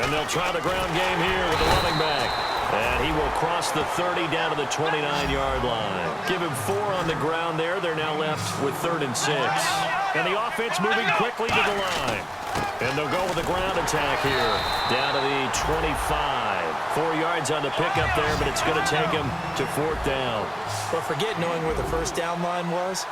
And they'll try the ground game here with the running back. And he will cross the 30 down to the 29-yard line. Give him 4 on the ground there. They're now left with 3rd and 6. And the offense moving quickly to the line. And they'll go with a ground attack here. Down to the 25. 4 yards on the pickup there, but it's going to take him to 4th down. But forget knowing where the first down line was.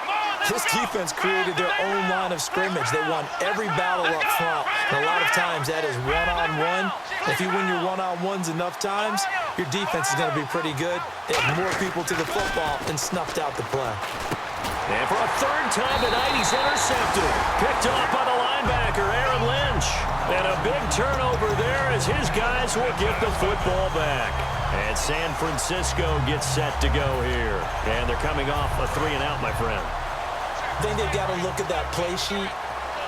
This defense created their own line of scrimmage. They won every battle up front. And a lot of times that is one-on-one. If you win your one-on-ones enough times, your defense is going to be pretty good. They have more people to the football and snuffed out the play. And for a 3rd time tonight, he's intercepted. Picked off by the linebacker, Aaron Lynch. And a big turnover there as his guys will get the football back. And San Francisco gets set to go here. And they're coming off a 3-and-out, my friend. I think they've got to look at that play sheet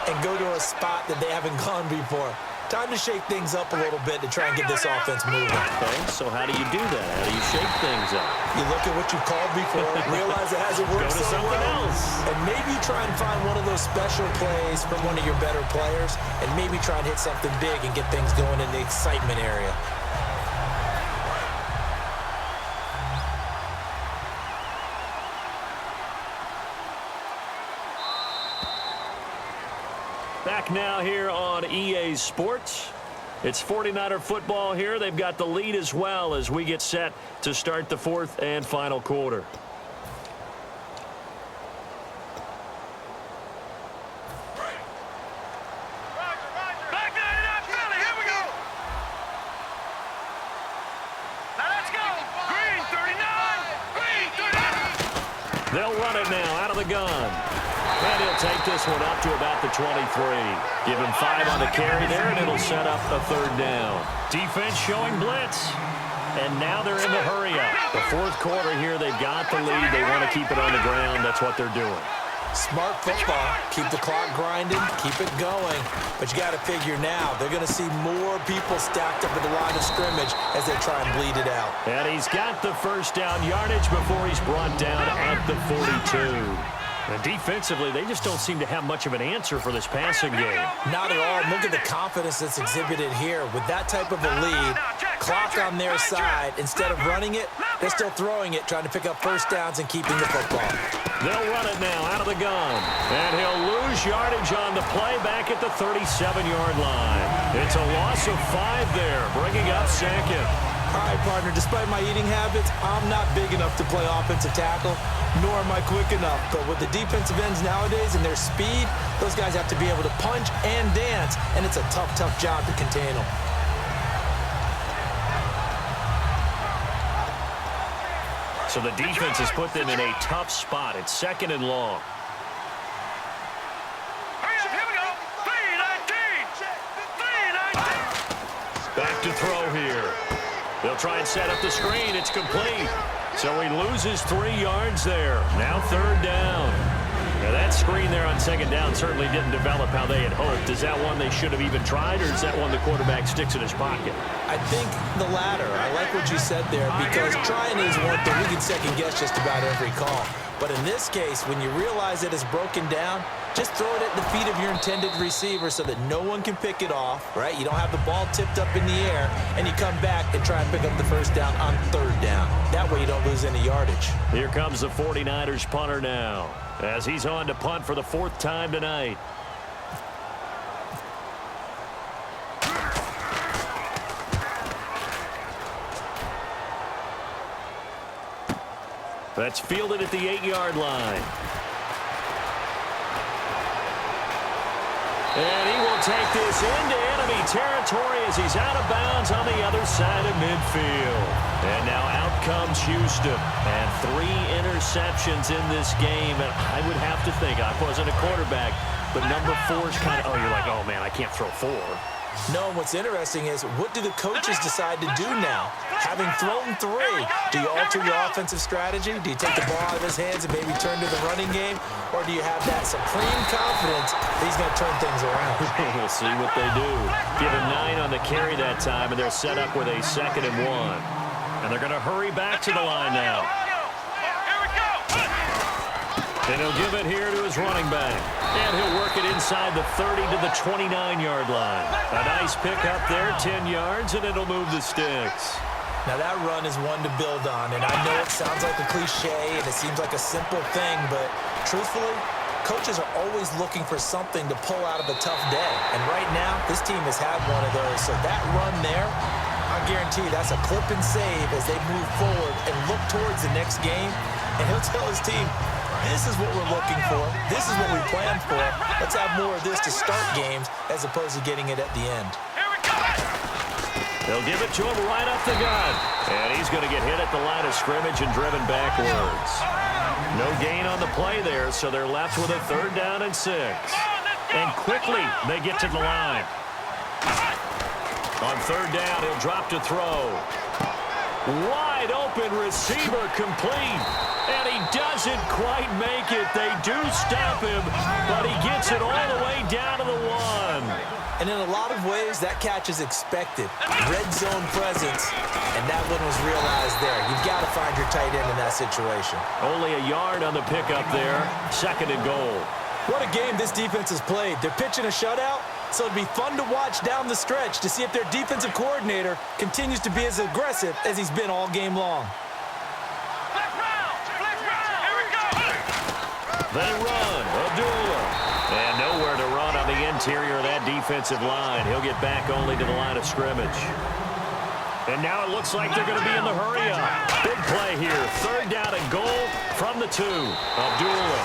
and go to a spot that they haven't gone before. Time to shake things up a little bit to try and get this offense moving. Okay, so how do you do that? How do you shake things up? You look at what you've called before, realize it hasn't worked so well. Go to something else. And maybe try and find one of those special plays from one of your better players, and maybe try and hit something big and get things going in the excitement area. Back now here on EA Sports. It's 49er football here. They've got the lead as well as we get set to start the 4th and final quarter. They'll run it now out of the gun. And he'll take this one up to about the 23. Give him 5 on the carry there, and it'll set up a 3rd down. Defense showing blitz. And now they're in the hurry-up. The 4th quarter here, they've got the lead. They want to keep it on the ground. That's what they're doing. Smart football. Keep the clock grinding. Keep it going. But you got to figure now, they're going to see more people stacked up at the line of scrimmage as they try and bleed it out. And he's got the 1st down yardage before he's brought down at the 42. And defensively, they just don't seem to have much of an answer for this passing game. Not at all. Look at the confidence that's exhibited here. With that type of a lead, clock on their side, instead of running it, they're still throwing it, trying to pick up 1st downs and keeping the football. They'll run it now out of the gun. And he'll lose yardage on the play back at the 37-yard line. It's a loss of 5 there, bringing up 2nd. All right, partner, despite my eating habits, I'm not big enough to play offensive tackle, nor am I quick enough. But with the defensive ends nowadays and their speed, those guys have to be able to punch and dance, and it's a tough, tough job to contain them. So the defense has put them in a tough spot. It's 2nd and long. Back to throw here. They'll try and set up the screen. It's complete. So he loses 3 yards there. Now 3rd down. Now that screen there on 2nd down certainly didn't develop how they had hoped. Is that one they should have even tried, or is that one the quarterback sticks in his pocket? I think the latter. I like what you said there, because trying is one thing. We can second-guess just about every call. But in this case, when you realize it is broken down, just throw it at the feet of your intended receiver so that no one can pick it off, right? You don't have the ball tipped up in the air, and you come back and try and pick up the 1st down on 3rd down. That way you don't lose any yardage. Here comes the 49ers punter now, as he's on to punt for the 4th time tonight. That's fielded at the 8-yard line. And he will take this into enemy territory as he's out of bounds on the other side of midfield. And now out comes Houston. And 3 interceptions in this game. And I would have to think, I wasn't a quarterback, but number 4 is kind of, you're like, oh, man, I can't throw 4. No, and what's interesting is, what do the coaches decide to do now? Having thrown 3, do you alter your offensive strategy? Do you take the ball out of his hands and maybe turn to the running game? Or do you have that supreme confidence that he's going to turn things around? We'll see what they do. Give him 9 on the carry that time, and they're set up with a 2nd and 1. And they're going to hurry back to the line now. And he'll give it here to his running back. And he'll work it inside the 30 to the 29-yard line. A nice pickup there, 10 yards, and it'll move the sticks. Now, that run is one to build on, and I know it sounds like a cliche, and it seems like a simple thing, but truthfully, coaches are always looking for something to pull out of a tough day. And right now, this team has had one of those. So that run there, I guarantee you that's a clip and save as they move forward and look towards the next game. And he'll tell his team, this is what we're looking for. This is what we planned for. Let's have more of this to start games as opposed to getting it at the end. They'll give it to him right off the gun. And he's going to get hit at the line of scrimmage and driven backwards. No gain on the play there, so they're left with a 3rd down and 6. And quickly, they get to the line. On 3rd down, he'll drop to throw. Wide open receiver complete. And he doesn't quite make it. They do stop him, but he gets it all the way down to the 1. And in a lot of ways, that catch is expected. Red zone presence, and that one was realized there. You've got to find your tight end in that situation. Only a yard on the pickup there. 2nd and goal. What a game this defense has played. They're pitching a shutout, so it'll be fun to watch down the stretch to see if their defensive coordinator continues to be as aggressive as he's been all game long. They run. Abdullah. And nowhere to run on the interior of that defensive line. He'll get back only to the line of scrimmage. And now it looks like they're going to be in the hurry-up. Big play here. 3rd down and goal from the 2. Abdullah.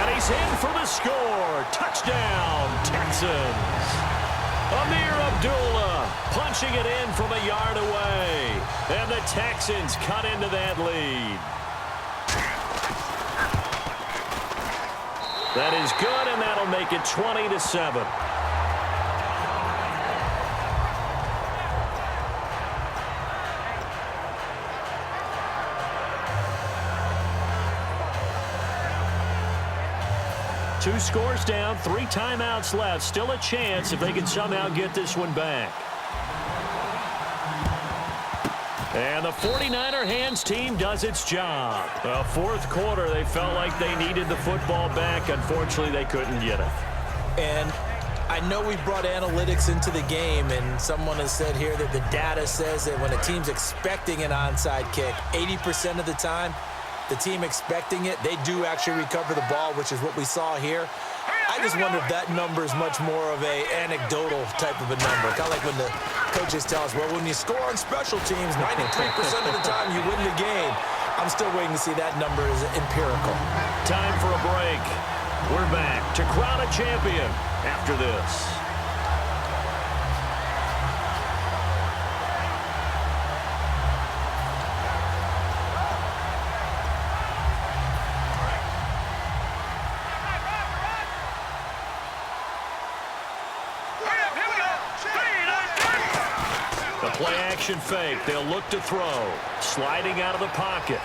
And he's in for the score. Touchdown, Texans. Amir Abdullah punching it in from a yard away. And the Texans cut into that lead. That is good, and that'll make it 20-7. Two scores down, 3 timeouts left. Still a chance if they can somehow get this one back. And the 49er hands team does its job. The 4th quarter, they felt like they needed the football back. Unfortunately, they couldn't get it. And I know we brought analytics into the game, and someone has said here that the data says that when a team's expecting an onside kick, 80% of the time, the team expecting it, they do actually recover the ball, which is what we saw here. I just wonder if that number is much more of a anecdotal type of a number. Kind of like when the coaches tell us, well, when you score on special teams, 93% of the time you win the game. I'm still waiting to see that number is empirical. Time for a break. We're back to crown a champion after this. Play-action fake. They'll look to throw. Sliding out of the pocket.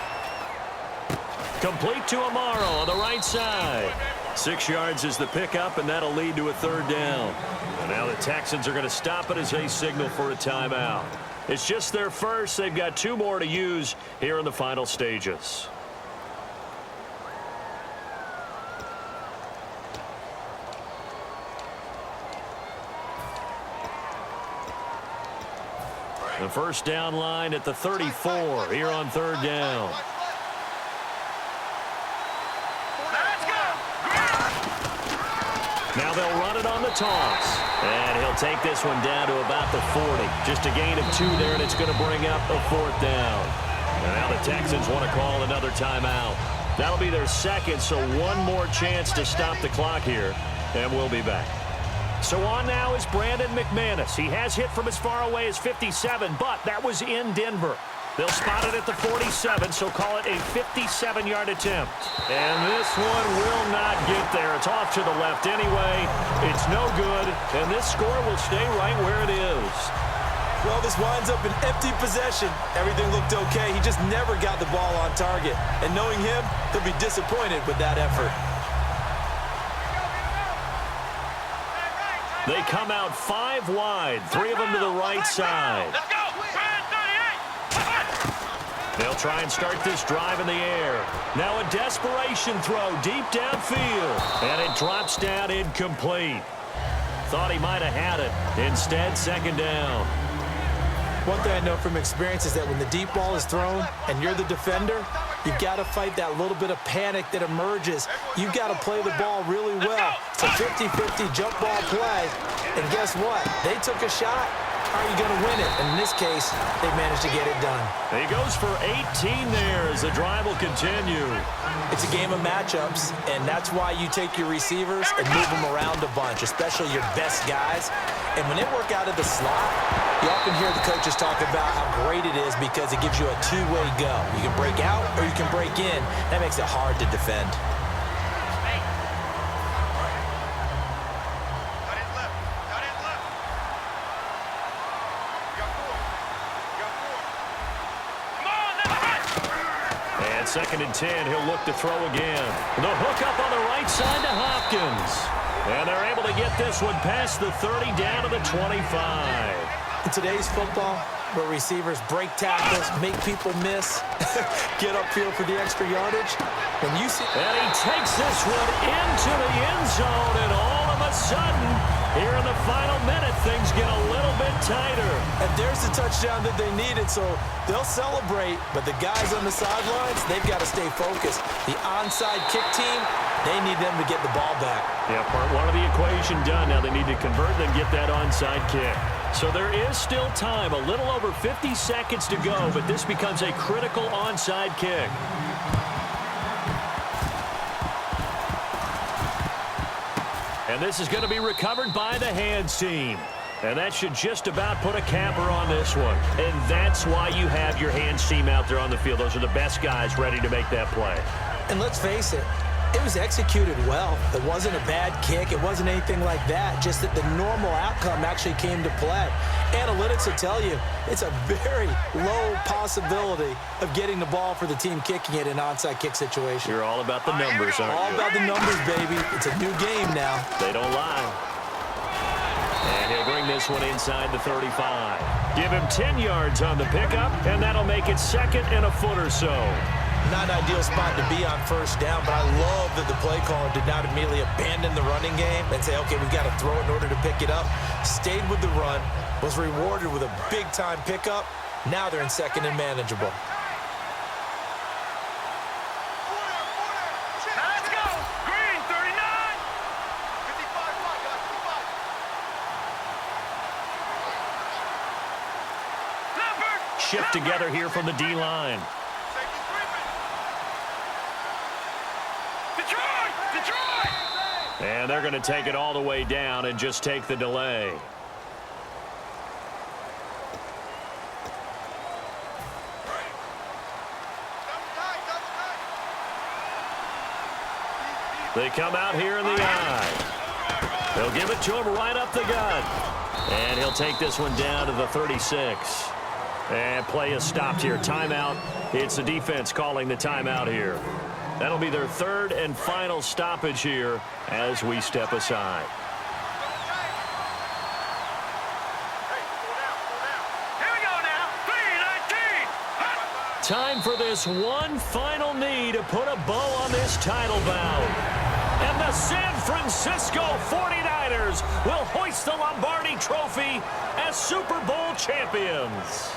Complete to Amaro on the right side. 6 yards is the pickup, and that'll lead to a 3rd down. And now the Texans are going to stop it as they signal for a timeout. It's just their first. They've got 2 more to use here in the final stages. The 1st down line at the 34 here on 3rd down. Now they'll run it on the toss. And he'll take this one down to about the 40. Just a gain of 2 there, and it's going to bring up a 4th down. And now the Texans want to call another timeout. That'll be their 2nd, so 1 more chance to stop the clock here. And we'll be back. So on now is Brandon McManus. He has hit from as far away as 57, but that was in Denver. They'll spot it at the 47, so call it a 57-yard attempt. And this one will not get there. It's off to the left anyway. It's no good, and this score will stay right where it is. Well, this winds up an empty possession. Everything looked okay. He just never got the ball on target. And knowing him, he'll be disappointed with that effort. They come out 5 wide, 3 of them to the right side. They'll try and start this drive in the air. Now a desperation throw deep downfield. And it drops down incomplete. Thought he might have had it. Instead, second down. One thing I know from experience is that when the deep ball is thrown and you're the defender, you've got to fight that little bit of panic that emerges. You've got to play the ball really well. It's a 50-50 jump ball play. And guess what? They took a shot. How are you going to win it? And in this case, they managed to get it done. He goes for 18 there as the drive will continue. It's a game of matchups, and that's why you take your receivers and move them around a bunch, especially your best guys. And when they work out of the slot, you often hear the coaches talk about how great it is because it gives you a two-way go. You can break out or you can break in. That makes it hard to defend. Second and 10, he'll look to throw again. The hook up on the right side to Hopkins. And they're able to get this one past the 30 down to the 25. In today's football, where receivers break tackles, make people miss, get upfield for the extra yardage, when you see... And he takes this one into the end zone, and all of a sudden, here in the final minute, things get a little bit tighter. And there's the touchdown that they needed, so they'll celebrate. But the guys on the sidelines, they've got to stay focused. The onside kick team, they need them to get the ball back. Yeah, part one of the equation done. Now they need to convert and get that onside kick. So there is still time, a little over 50 seconds to go, but this becomes a critical onside kick. And this is going to be recovered by the hands team. And that should just about put a capper on this one. And that's why you have your hands team out there on the field. Those are the best guys ready to make that play. And let's face it, it was executed well. It wasn't a bad kick. It wasn't anything like that. Just that the normal outcome actually came to play. Analytics will tell you it's a very low possibility of getting the ball for the team kicking it in an onside kick situation. You're all about the numbers, aren't you? All about the numbers, baby. It's a new game now. They don't lie. And he'll bring this one inside the 35. Give him 10 yards on the pickup, and that'll make it second and a foot or so. Not an ideal spot to be on first down, but I love that the play caller did not immediately abandon the running game and say, okay, we've got to throw it in order to pick it up. Stayed with the run, was rewarded with a big-time pickup. Now they're in second and manageable. Let's go! Green, 39! 55, Shift together here from the D-line. And they're going to take it all the way down and just take the delay. They come out here in the eye. They'll give it to him right up the gut. And he'll take this one down to the 36. And play is stopped here. Timeout. It's the defense calling the timeout here. That'll be their third and final stoppage here as we step aside. Here we go now. 3:19. Time for this one final knee to put a bow on this title bout. And the San Francisco 49ers will hoist the Lombardi Trophy as Super Bowl champions.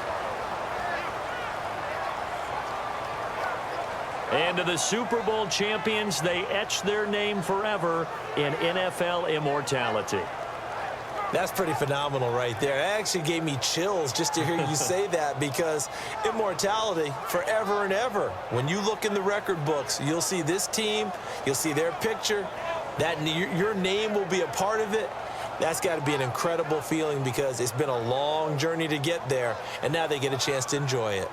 And to the Super Bowl champions, they etch their name forever in NFL immortality. That's pretty phenomenal right there. It actually gave me chills just to hear you say that, because immortality forever and ever. When you look in the record books, you'll see this team, you'll see their picture, that your name will be a part of it. That's got to be an incredible feeling, because it's been a long journey to get there, and now they get a chance to enjoy it.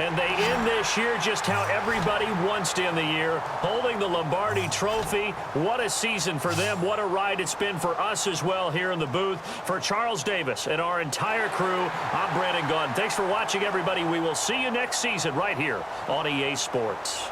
And they end this year just how everybody wants to end the year, holding the Lombardi Trophy. What a season for them. What a ride it's been for us as well here in the booth. For Charles Davis and our entire crew, I'm Brandon Gaudin. Thanks for watching, everybody. We will see you next season right here on EA Sports.